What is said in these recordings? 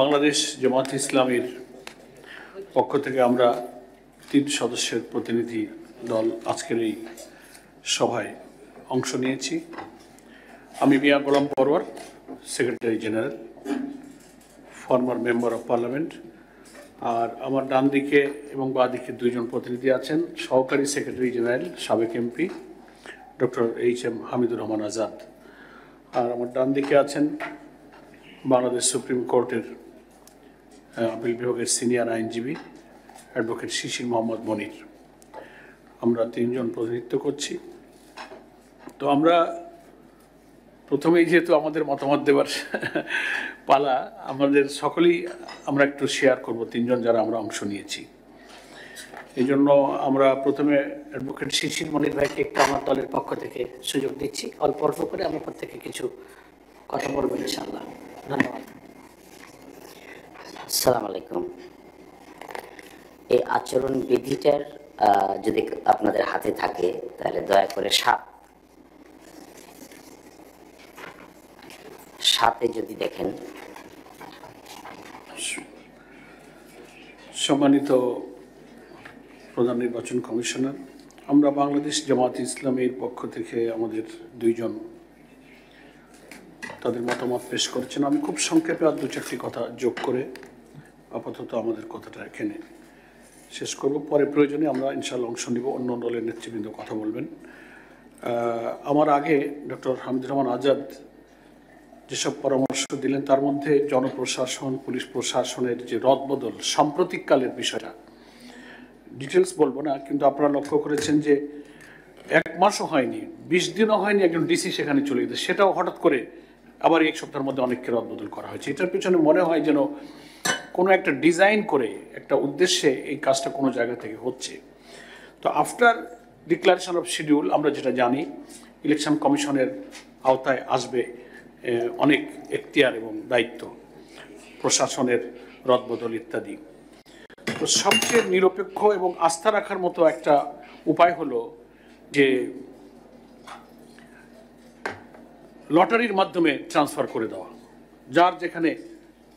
বাংলাদেশ জামাত ইসলামীর পক্ষ থেকে আমরা ৩ সদস্যের প্রতিনিধি দল আজকের এই সভায় অংশ নিয়েছি। আমি Mia Golam Parwar, secretary general, former member of parliament. আর আমার ডান দিকে এবং বাঁ দিকে 2 জন প্রতিনিধি আছেন, সহকারী সেক্রেটারি জেনারেল সাবেক MP doctor H M. Hamidur Rahman Azad. আর আমার ডান দিকে আছেন বাংলাদেশ সুপ্রিম কোর্টের আপিল বিভাগের সিনিয়র আইনজীবী অ্যাডভোকেট শিশির মোহাম্মদ মনির। আমরা 3 জন প্রতিনিধিত্ব করছি। তো আমরা প্রথমেই যেহেতু আমাদের মতামত দেওয়ার পালা, আমাদের সকলেই আমরা একটু শেয়ার করব 3 জন যারা আমরা অংশ নিয়েছি। এই জন্য আমরা প্রথমে অ্যাডভোকেট শিশির মনির ভাইকে একটু আমার দলের পক্ষ থেকে সুযোগ দিচ্ছি, অল্প অল্প করে আমার পর থেকে কিছু কথা বলবেন ইনশাআল্লাহ। ধন্যবাদ। আসসালামু আলাইকুম। এই আচরণ বিধিটার যদি আপনাদের হাতে থাকে তাহলে দয়া করে সাথে যদি দেখেন। সম্মানিত প্রধান নির্বাচন কমিশনার, আমরা বাংলাদেশ জামাত ইসলামীর পক্ষ থেকে আমাদের 2 জন তাদের মতামত পেশ করেছেন। আমি খুব সংক্ষেপে আর 2-4টি কথা যোগ করে আপাতত আমাদের কথাটা এখানে শেষ করব। পরে প্রয়োজনে আমরা ইনশাআল্লাহ অংশ নিব, অন্য দলের নেতৃবৃন্দ কথা বলবেন। আমার আগে ডক্টর হামিদুর রহমান আজাদ যেসব পরামর্শ দিলেন তার মধ্যে জনপ্রশাসন, পুলিশ প্রশাসনের যে রদবদল সাম্প্রতিককালের বিষয়টা ডিটেলস বলবো না, কিন্তু আপনারা লক্ষ্য করেছেন যে 1 মাসও হয়নি, 20 দিনও হয়নি একজন ডিসি সেখানে চলে গেছে, সেটাও হঠাৎ করে আবার 1 সপ্তাহের মধ্যে অনেককে রদবদল করা হয়েছে। এটার পিছনে মনে হয় যেন কোনো একটা ডিজাইন করে একটা উদ্দেশ্যে এই কাজটা কোনো জায়গা থেকে হচ্ছে। তো আফটার ডিক্লারেশন অফ শিডিউল আমরা যেটা জানি, ইলেকশন কমিশনের আওতায় আসবে অনেক এখতিয়ার এবং দায়িত্ব, প্রশাসনের রদবদল ইত্যাদি। তো সবচেয়ে নিরপেক্ষ এবং আস্থা রাখার মতো একটা উপায় হলো যে লটারির মাধ্যমে ট্রান্সফার করে দেওয়া, যার যেখানে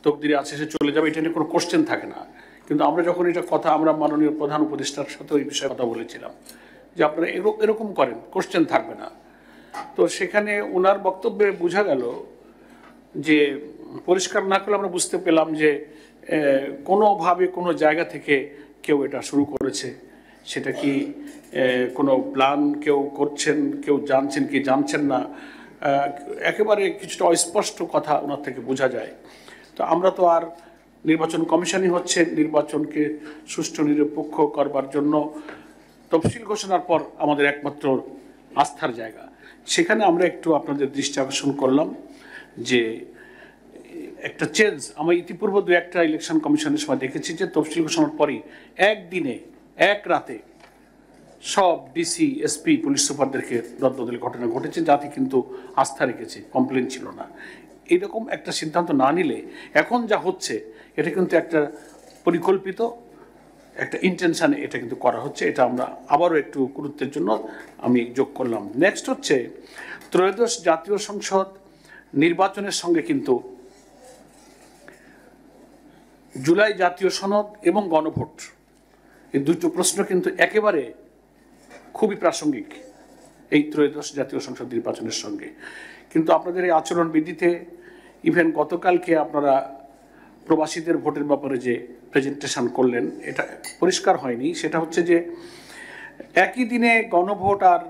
তকদিরে আছে সে চলে যাবে, এটা নিয়ে কোনো কোশ্চেন থাকে না। কিন্তু আমরা যখন এটা কথা আমরা মাননীয় প্রধান উপদেষ্টার সাথে ওই বিষয়ে কথা বলেছিলাম যে আপনারা এরকম করেন, কোশ্চেন থাকবে না। তো সেখানে ওনার বক্তব্যে বোঝা গেল যে পরিষ্কার না করলে আমরা বুঝতে পেলাম যে কোনোভাবে কোনো জায়গা থেকে কেউ এটা শুরু করেছে। সেটা কি কোনো প্ল্যান কেউ করছেন, কেউ জানছেন কি জানছেন না, একেবারে কিছুটা অস্পষ্ট কথা ওনার থেকে বোঝা যায়। তো আমরা তো আর নির্বাচন কমিশনই হচ্ছে নির্বাচনকে সুষ্ঠু নিরপেক্ষ করবার জন্য তফসিল ঘোষণার পর আমাদের একমাত্র আস্থার জায়গা। সেখানে আমরা একটু আপনাদের দৃষ্টি আকর্ষণ করলাম যে একটা চেঞ্জ আমি ইতিপূর্বে 2-1টা ইলেকশন কমিশনের সময় দেখেছি যে তফসিল ঘোষণার পরই একদিনে 1 রাতে সব ডিসি, এসপি, পুলিশ সুপারদেরকে রদবদলের ঘটনা ঘটেছে, যাতে কিন্তু আস্থা রেখেছে, কমপ্লেন ছিল না। এরকম একটা সিদ্ধান্ত না নিলে এখন যা হচ্ছে এটা কিন্তু একটা পরিকল্পিত একটা ইন্টেনশানে এটা কিন্তু করা হচ্ছে। এটা আমরা আবারও একটু গুরুত্বের জন্য আমি যোগ করলাম। নেক্সট হচ্ছে ত্রয়োদশ জাতীয় সংসদ নির্বাচনের সঙ্গে কিন্তু জুলাই জাতীয় সনদ এবং গণভোট, এই 2টো প্রশ্ন কিন্তু একেবারে খুবই প্রাসঙ্গিক এই ত্রয়োদশ জাতীয় সংসদ নির্বাচনের সঙ্গে। কিন্তু আপনাদের এই আচরণবিধিতে ইভেন গতকালকে আপনারা প্রবাসীদের ভোটের ব্যাপারে যে প্রেজেন্টেশন করলেন এটা পরিষ্কার হয়নি। সেটা হচ্ছে যে একই দিনে গণভোট আর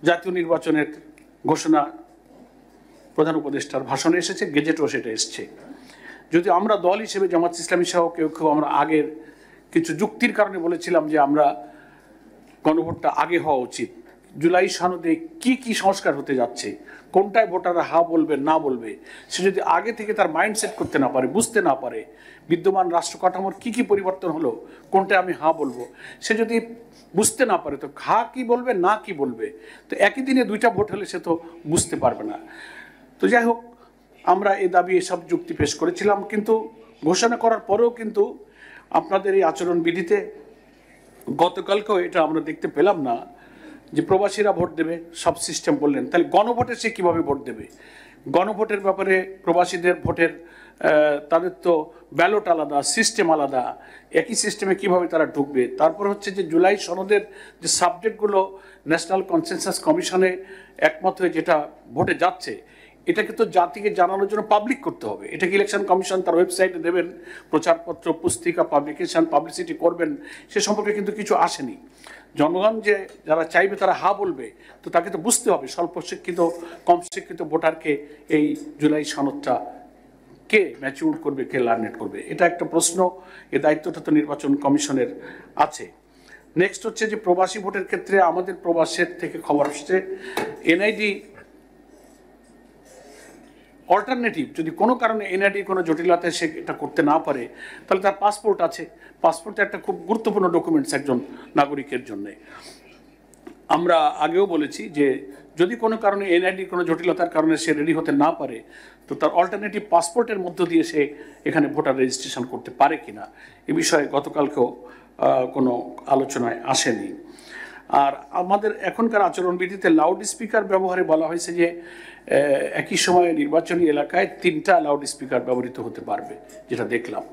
জাতীয় নির্বাচনের ঘোষণা প্রধান উপদেষ্টার ভাষণে এসেছে, গেজেটও সেটা এসছে। যদি আমরা দল হিসেবে জামাত ইসলামী সহ কেউ আমরা আগের কিছু যুক্তির কারণে বলেছিলাম যে আমরা গণভোটটা আগে হওয়া উচিত, জুলাই সনদে কি কি সংস্কার হতে যাচ্ছে, কোনটায় ভোটাররা হা বলবে না বলবে, সে যদি আগে থেকে তার মাইন্ডসেট করতে না পারে, বুঝতে না পারে বিদ্যমান রাষ্ট্র কাঠামোর কী কী পরিবর্তন হলো, কোনটায় আমি হা বলবো, সে যদি বুঝতে না পারে তো হা কি বলবে না কি বলবে, তো একই দিনে 2টা ভোট হলে সে তো বুঝতে পারবে না। তো যাই হোক, আমরা এ দাবি এসব যুক্তি পেশ করেছিলাম, কিন্তু ঘোষণা করার পরেও কিন্তু আপনাদের এই আচরণবিধিতে গতকালকেও এটা আমরা দেখতে পেলাম না যে প্রবাসীরা ভোট দেবে, সব সিস্টেম বললেন, তাহলে গণভোটে সে কীভাবে ভোট দেবে? গণভোটের ব্যাপারে প্রবাসীদের ভোটের তাদের তো ব্যালট আলাদা, সিস্টেম আলাদা, একই সিস্টেমে কিভাবে তারা ঢুকবে। তারপর হচ্ছে যে জুলাই সনদের যে সাবজেক্টগুলো ন্যাশনাল কনসেনসাস কমিশনে একমত হয়ে যেটা ভোটে যাচ্ছে, এটাকে তো জাতিকে জানানোর জন্য পাবলিক করতে হবে। এটাকে ইলেকশন কমিশন তার ওয়েবসাইটে দেবেন, প্রচারপত্র, পুস্তিকা, পাবলিকেশন, পাবলিসিটি করবেন, সে সম্পর্কে কিন্তু কিছু আসেনি। জনগণ যে যারা চাইবে তারা হা বলবে, তো তাকে তো বুঝতে হবে স্বল্প শিক্ষিত, কম শিক্ষিত ভোটারকে এই জুলাই সনদটা কে ম্যাচিউর করবে, কে লার্নেট করবে, এটা একটা প্রশ্ন। এ দায়িত্বটা তো নির্বাচন কমিশনের আছে। নেক্সট হচ্ছে যে প্রবাসী ভোটের ক্ষেত্রে আমাদের প্রবাসের থেকে খবর আসছে এনআইডি অল্টারনেটিভ, যদি কোনো কারণে এনআইডি কোনো জটিলতায় সে এটা করতে না পারে, তাহলে তার পাসপোর্ট আছে। পাসপোর্ট একটা খুব গুরুত্বপূর্ণ ডকুমেন্টস একজন নাগরিকের জন্য। আমরা আগেও বলেছি যে যদি কোনো কারণে এনআইডি কোনো জটিলতার কারণে সে রেডি হতে না পারে, তো তার অল্টারনেটিভ পাসপোর্টের মধ্য দিয়ে সে এখানে ভোটার রেজিস্ট্রেশন করতে পারে কিনা, এ বিষয়ে গতকালকেও কোনো আলোচনায় আসেনি। আর আমাদের এখনকার আচরণবিধিতে লাউড স্পিকার ব্যবহারে বলা হয়েছে যে একই সময়ে নির্বাচনী এলাকায় 3টা লাউড স্পিকার ব্যবহৃত হতে পারবে, যেটা দেখলাম।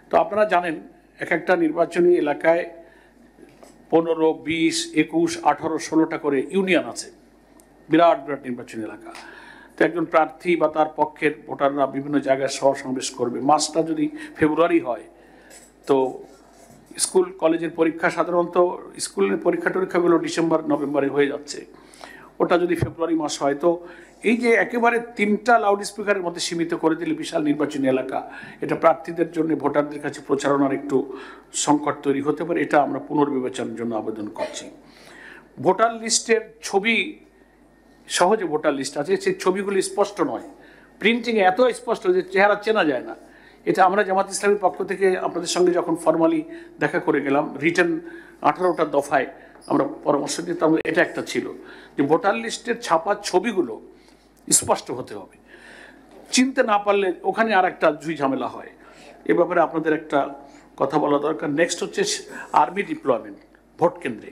তো আপনারা জানেন এক একটা নির্বাচনী এলাকায় 15, 20, 21, 18, 16টা করে ইউনিয়ন আছে, বিরাট বিরাট নির্বাচনী এলাকা। তো একজন প্রার্থী বা তার পক্ষের ভোটাররা বিভিন্ন জায়গায় সমাবেশ করবে। মাসটা যদি ফেব্রুয়ারি হয়, তো স্কুল কলেজের পরীক্ষা সাধারণত স্কুলের পরীক্ষা টরীক্ষাগুলো ডিসেম্বর নভেম্বরে হয়ে যাচ্ছে, ওটা যদি ফেব্রুয়ারি মাস হয়, তো এই যে একেবারে 3টা লাউড স্পিকারের মধ্যে সীমিত করে দিলে বিশাল নির্বাচনী এলাকা, এটা প্রার্থীদের জন্য, ভোটারদের কাছে প্রচারণার একটু সংকট তৈরি হতে পারে। এটা আমরা পুনর্বিবেচনার জন্য আবেদন করছি। ভোটার লিস্টের ছবি, সহজে ভোটার লিস্ট আছে, সেই ছবিগুলি স্পষ্ট নয়, প্রিন্টিংয়ে এত স্পষ্ট যে চেহারা চেনা যায় না। এটা আমরা জামাত ইসলামের পক্ষ থেকে আপনাদের সঙ্গে যখন ফর্মালি দেখা করে গেলাম, রিটেন 18টা দফায় আমরা পরামর্শ দিতাম, এটা একটা ছিল যে ভোটার লিস্টের ছাপা ছবিগুলো স্পষ্ট হতে হবে। চিনতে না পারলে ওখানে আর একটা ঝুই ঝামেলা হয়। এ ব্যাপারে আপনাদের একটা কথা বলা দরকার। নেক্সট হচ্ছে আর্মি ডিপ্লয়মেন্ট ভোট কেন্দ্রে।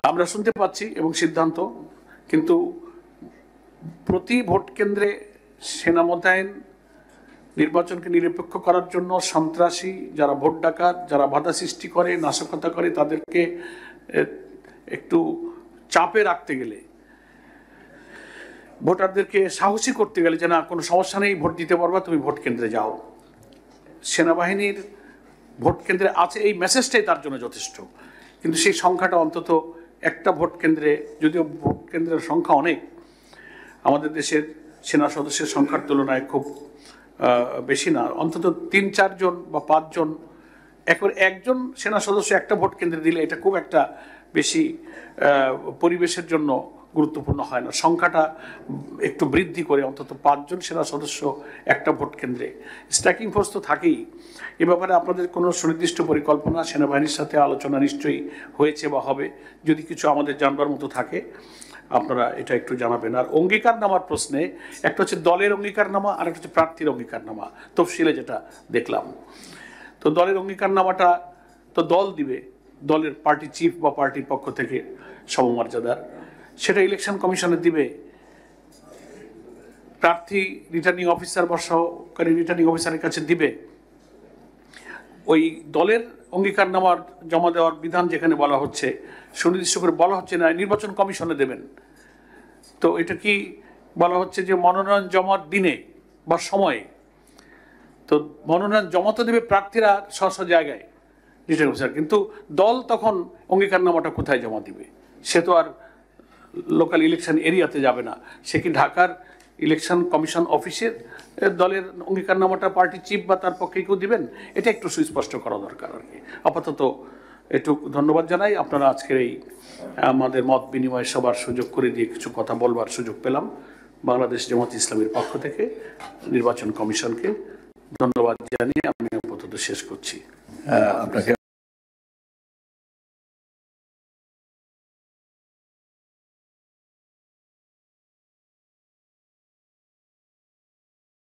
আমরা শুনতে পাচ্ছি এবং সিদ্ধান্ত, কিন্তু প্রতি ভোট কেন্দ্রে সেনা মোতায়েন, নির্বাচনকে নিরপেক্ষ করার জন্য সন্ত্রাসী যারা ভোট ডাকাত, যারা বাধা সৃষ্টি করে, নাশকতা করে, তাদেরকে একটু চাপে রাখতে গেলে, ভোটারদেরকে সাহসী করতে গেলে যে না কোনো সমস্যা নেই, ভোট দিতে পারবা, তুমি ভোট কেন্দ্রে যাও, সেনাবাহিনীর ভোট কেন্দ্রে আছে, এই মেসেজটাই তার জন্য যথেষ্ট। কিন্তু সেই সংখ্যাটা অন্তত একটা ভোট কেন্দ্রে, যদিও ভোট কেন্দ্রের সংখ্যা অনেক, আমাদের দেশের সেনা সদস্যের সংখ্যার তুলনায় খুব বেশি না, অন্তত 3-4 জন বা 5 জন, একজন সেনা সদস্য একটা ভোট কেন্দ্রে দিলে এটা খুব একটা বেশি পরিবেশের জন্য গুরুত্বপূর্ণ হয় না। সংখ্যাটা একটু বৃদ্ধি করে অন্তত 5 জন সেনা সদস্য একটা ভোট কেন্দ্রে। স্ট্রাইকিং ফোর্স তো থাকেই। এ ব্যাপারে আপনাদের কোনো সুনির্দিষ্ট পরিকল্পনা সেনাবাহিনীর সাথে আলোচনা নিশ্চয়ই হয়েছে বা হবে, যদি কিছু আমাদের জানবার মতো থাকে আপনারা এটা একটু জানাবেন। আর অঙ্গীকারনামার প্রশ্নে একটা হচ্ছে দলের অঙ্গীকারনামা, আর একটা হচ্ছে প্রার্থীর অঙ্গীকারনামা, তফসিলে যেটা দেখলাম। তো দলের অঙ্গীকারনামাটা তো দল দিবে, দলের পার্টি চিফ বা পার্টির পক্ষ থেকে সমমর্যাদার, সেটা ইলেকশন কমিশনে দিবে। প্রার্থী রিটার্নিং অফিসার বা সহকারী রিটার্নিং অফিসারের কাছে দিবে। ওই দলের অঙ্গীকারনামার জমা দেওয়ার বিধান যেখানে বলা হচ্ছে, সুনির্দিষ্ট করে বলা হচ্ছে না নির্বাচন কমিশনে দেবেন। তো এটা কি বলা হচ্ছে যে মনোনয়ন জমার দিনে বা সময়ে? তো মনোনয়ন জমা তো দেবে প্রার্থীরা স্ব জায়গায় রিটার্নিং অফিসার, কিন্তু দল তখন অঙ্গীকারনামাটা কোথায় জমা দিবে? সে তো আর লোকাল ইলেকশন এরিয়াতে যাবে না, সে কি ঢাকার ইলেকশন কমিশন অফিসের দলের অঙ্গীকারনামাটা পার্টি চিফ বা তার পক্ষে কেউ দিবেন? এটা একটু সুস্পষ্ট করা দরকার আর কি। আপাতত একটু ধন্যবাদ জানাই, আপনারা আজকের এই আমাদের মত বিনিময় সবার সুযোগ করে দিয়ে কিছু কথা বলবার সুযোগ পেলাম। বাংলাদেশ জামাত ইসলামের পক্ষ থেকে নির্বাচন কমিশনকে ধন্যবাদ জানিয়ে আমি আপাতত শেষ করছি। আপনাকে